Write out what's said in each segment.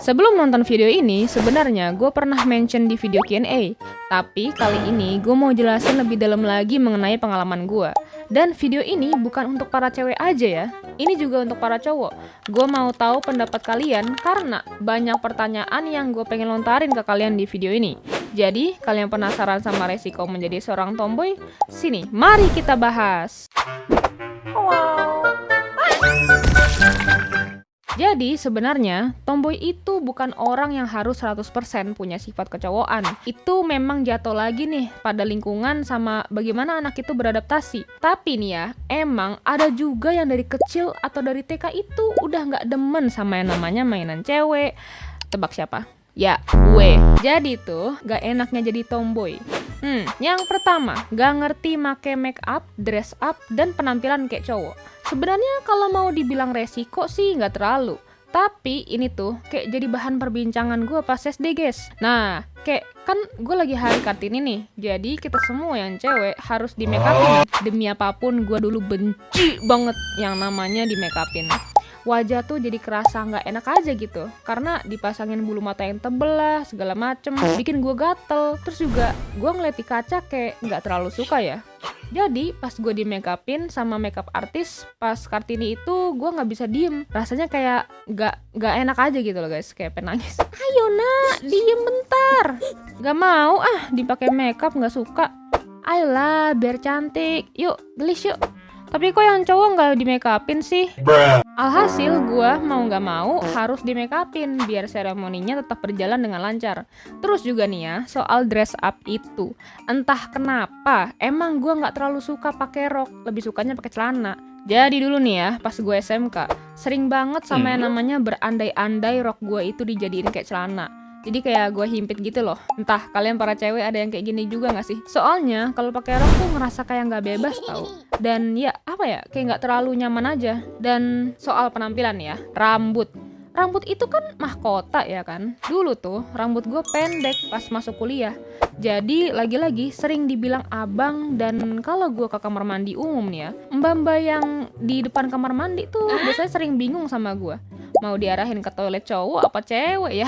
Sebelum nonton video ini, sebenarnya gue pernah mention di video Q&A. Tapi kali ini gue mau jelasin lebih dalam lagi mengenai pengalaman gue. Dan video ini bukan untuk para cewek aja ya. Ini juga untuk para cowok. Gue mau tahu pendapat kalian karena banyak pertanyaan yang gue pengen lontarin ke kalian di video ini. Jadi, kalian penasaran sama resiko menjadi seorang tomboy? Sini, mari kita bahas. Jadi sebenarnya tomboy itu bukan orang yang harus 100% punya sifat kecowokan. Itu memang jatuh lagi nih pada lingkungan sama bagaimana anak itu beradaptasi. Tapi nih ya, emang ada juga yang dari kecil atau dari TK itu udah nggak demen sama yang namanya mainan cewek. Tebak siapa? Ya, gue. Jadi tuh gak enaknya jadi tomboy. Yang pertama, gak ngerti make make up, dress up, dan penampilan kayak cowok. Sebenarnya kalau mau dibilang resiko sih nggak terlalu. Tapi ini tuh kayak jadi bahan perbincangan gue pas SD guys. Nah, kayak kan gue lagi hari Kartini nih. Jadi kita semua yang cewek harus di make upin. Demi apapun gue dulu benci banget yang namanya di make upin. Wajah tuh jadi kerasa nggak enak aja gitu. Karena dipasangin bulu mata yang tebel lah, segala macem. Bikin gue gatel. Terus juga gue ngeliat di kaca kayak nggak terlalu suka ya. Jadi pas gue di make upin sama makeup artis pas Kartini itu gue nggak bisa diem. Rasanya kayak nggak enak aja gitu loh guys, kayak penangis. Ayo nak, diem bentar. Gak mau dipakai makeup, nggak suka. Ayolah biar cantik. Yuk gelis yuk. Tapi kok yang cowok nggak di make upin sih? Alhasil gue mau nggak mau harus di make upin biar seremoninya tetap berjalan dengan lancar. Terus juga nih ya, soal dress up itu, entah kenapa emang gue nggak terlalu suka pakai rok, lebih sukanya pakai celana. Jadi dulu nih ya, pas gue SMK, sering banget sama yang namanya berandai-andai rok gue itu dijadiin kayak celana. Jadi kayak gue himpit gitu loh. Entah kalian para cewek ada yang kayak gini juga gak sih? Soalnya kalau pakai rok tuh ngerasa kayak nggak bebas tau. Dan ya apa ya, kayak nggak terlalu nyaman aja. Dan soal penampilan ya, rambut itu kan mahkota ya kan. Dulu tuh rambut gue pendek pas masuk kuliah. Jadi lagi-lagi sering dibilang abang. Dan kalau gue ke kamar mandi umum nih ya, mbak-mbak yang di depan kamar mandi tuh biasanya sering bingung sama gue. Mau diarahin ke toilet cowok apa cewek ya?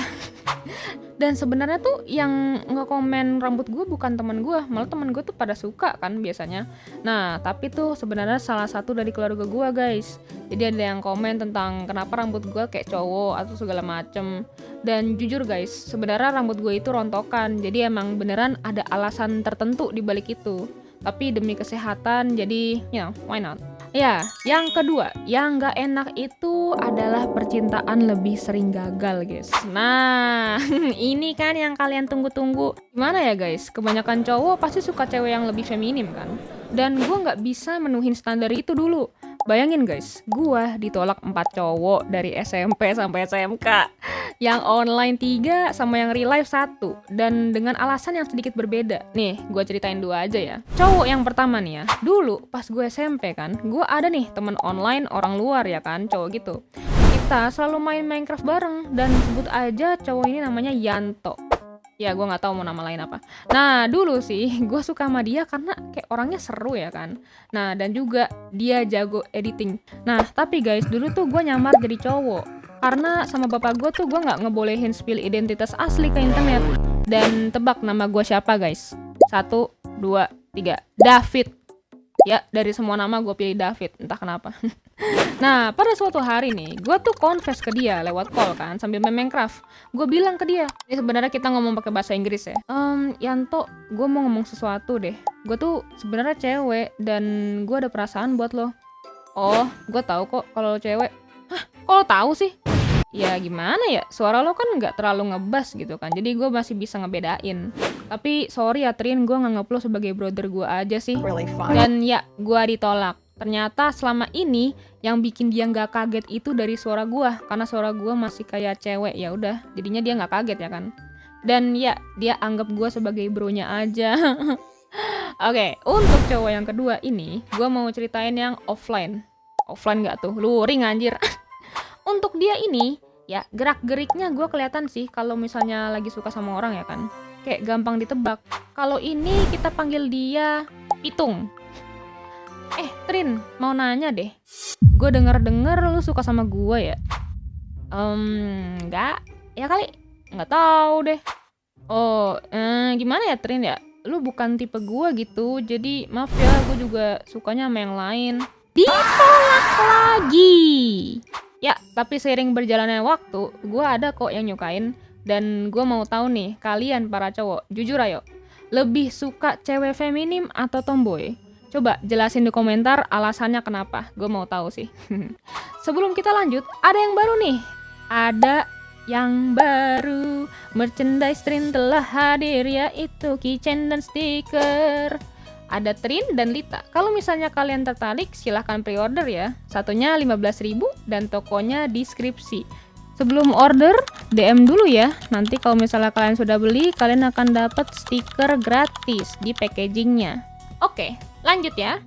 Dan sebenarnya tuh yang nge-komen rambut gue bukan teman gue, malah teman gue tuh pada suka kan biasanya. Nah tapi tuh sebenarnya salah satu dari keluarga gue guys. Jadi ada yang komen tentang kenapa rambut gue kayak cowok atau segala macem. Dan jujur guys, sebenarnya rambut gue itu rontokan. Jadi emang beneran ada alasan tertentu di balik itu. Tapi demi kesehatan, jadi why not? Ya, yang kedua, yang gak enak itu adalah percintaan lebih sering gagal guys. Nah, ini kan yang kalian tunggu-tunggu. Gimana ya guys, kebanyakan cowok pasti suka cewek yang lebih feminim kan. Dan gue gak bisa menuhin standar itu dulu. Bayangin guys, gue ditolak 4 cowok dari SMP sampai SMK. Yang online 3 sama yang real life 1. Dan dengan alasan yang sedikit berbeda. Nih, gue ceritain 2 aja ya. Cowok yang pertama nih ya, dulu pas gue SMP kan, gue ada nih temen online orang luar ya kan, cowok gitu. Kita selalu main Minecraft bareng. Dan sebut aja cowok ini namanya Yanto. Ya gue gak tahu mau nama lain apa. Nah dulu sih gue suka sama dia karena kayak orangnya seru ya kan. Nah dan juga dia jago editing. Nah tapi guys dulu tuh gue nyamar jadi cowok. Karena sama bapak gue tuh gue gak ngebolehin spill identitas asli ke internet. Dan tebak nama gue siapa guys? 1, 2, 3 David. Ya dari semua nama gue pilih David, entah kenapa. Nah pada suatu hari nih, gue tuh confess ke dia lewat call kan sambil main Minecraft. Gue bilang ke dia, ini sebenarnya kita ngomong pakai bahasa Inggris ya. Yanto, gue mau ngomong sesuatu deh. Gue tuh sebenarnya cewek dan gue ada perasaan buat lo. Oh, gue tahu kok kalau lo cewek. Hah, kok lo tahu sih? Ya gimana ya, suara lo kan nggak terlalu ngebas gitu kan. Jadi gue masih bisa ngebedain. Tapi sorry ya Trin, gue nganggap lo sebagai brother gue aja sih. Dan ya, gue ditolak. Ternyata selama ini yang bikin dia nggak kaget itu dari suara gue, karena suara gue masih kayak cewek. Ya udah, jadinya dia nggak kaget ya kan. Dan ya, dia anggap gue sebagai bronya aja. Oke, untuk cowok yang kedua ini, gue mau ceritain yang offline. Offline nggak tuh? Luring anjir. Untuk dia ini, ya gerak-geriknya gue kelihatan sih kalau misalnya lagi suka sama orang ya kan. Kayak gampang ditebak. Kalau ini kita panggil dia Pitung. Trin, mau nanya deh. Gue denger lu suka sama gue ya? Enggak. Ya kali? Nggak tahu deh. Oh, gimana ya Trin ya? Lu bukan tipe gua gitu, jadi maaf ya, gua juga sukanya sama yang lain. Ditolak lagi. Ya, tapi seiring berjalannya waktu, gua ada kok yang nyukain. Dan gua mau tahu nih, kalian para cowok, jujur ayo, lebih suka cewek feminim atau tomboy? Coba jelasin di komentar alasannya kenapa, gue mau tahu sih. Sebelum kita lanjut, ada yang baru nih. Ada yang baru, merchandise Trin telah hadir, yaitu keychain dan stiker. Ada Trin dan Lita. Kalau misalnya kalian tertarik, silahkan pre-order ya. Satunya 15.000 dan tokonya deskripsi. Sebelum order, DM dulu ya. Nanti kalau misalnya kalian sudah beli, kalian akan dapat stiker gratis di packagingnya. Oke, lanjut ya.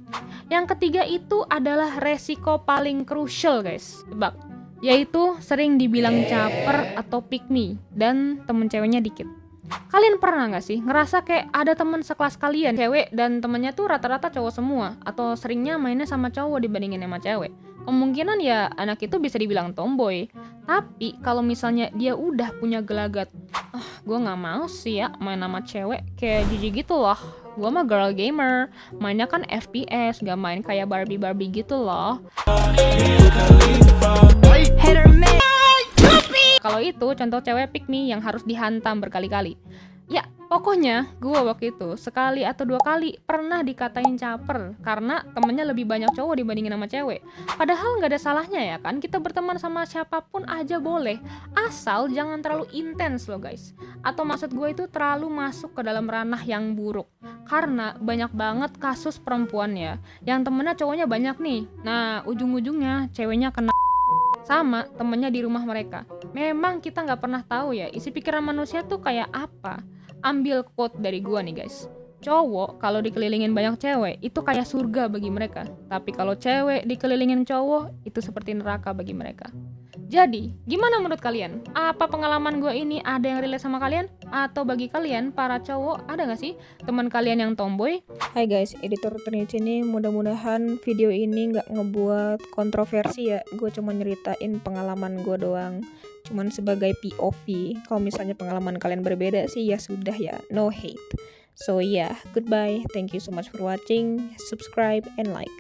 Yang ketiga itu adalah resiko paling krusial guys. Tebak. Yaitu sering dibilang caper atau pick me dan temen ceweknya dikit. Kalian pernah gak sih ngerasa kayak ada temen sekelas kalian cewek dan temennya tuh rata-rata cowok semua, atau seringnya mainnya sama cowok dibandingin sama cewek? Kemungkinan ya anak itu bisa dibilang tomboy. Tapi kalau misalnya dia udah punya gelagat, gue gak mau sih ya main sama cewek kayak Gigi gitu loh. Gue mah girl gamer, mainnya kan FPS, gak main kayak Barbie gitu loh. Kalau itu contoh cewek pick me yang harus dihantam berkali-kali. Ya, pokoknya gue waktu itu sekali atau 2 kali pernah dikatain caper karena temennya lebih banyak cowok dibandingin sama cewek. Padahal nggak ada salahnya ya kan, kita berteman sama siapapun aja boleh, asal jangan terlalu intens loh guys. Atau maksud gue itu terlalu masuk ke dalam ranah yang buruk. Karena banyak banget kasus perempuan ya, yang temennya cowoknya banyak nih. Nah, ujung-ujungnya ceweknya kena sama temennya di rumah mereka. Memang kita nggak pernah tahu ya isi pikiran manusia tuh kayak apa. Ambil quote dari gua nih guys. Cowok kalau dikelilingin banyak cewek itu kayak surga bagi mereka. Tapi kalau cewek dikelilingin cowok itu seperti neraka bagi mereka. Jadi, gimana menurut kalian? Apa pengalaman gue ini ada yang relate sama kalian? Atau bagi kalian, para cowok, ada gak sih teman kalian yang tomboy? Hai guys, editor Trin di sini. Mudah-mudahan video ini nggak ngebuat kontroversi ya. Gue cuma nyeritain pengalaman gue doang. Cuman sebagai POV. Kalau misalnya pengalaman kalian berbeda sih ya sudah ya, no hate. So yeah, goodbye. Thank you so much for watching. Subscribe and like.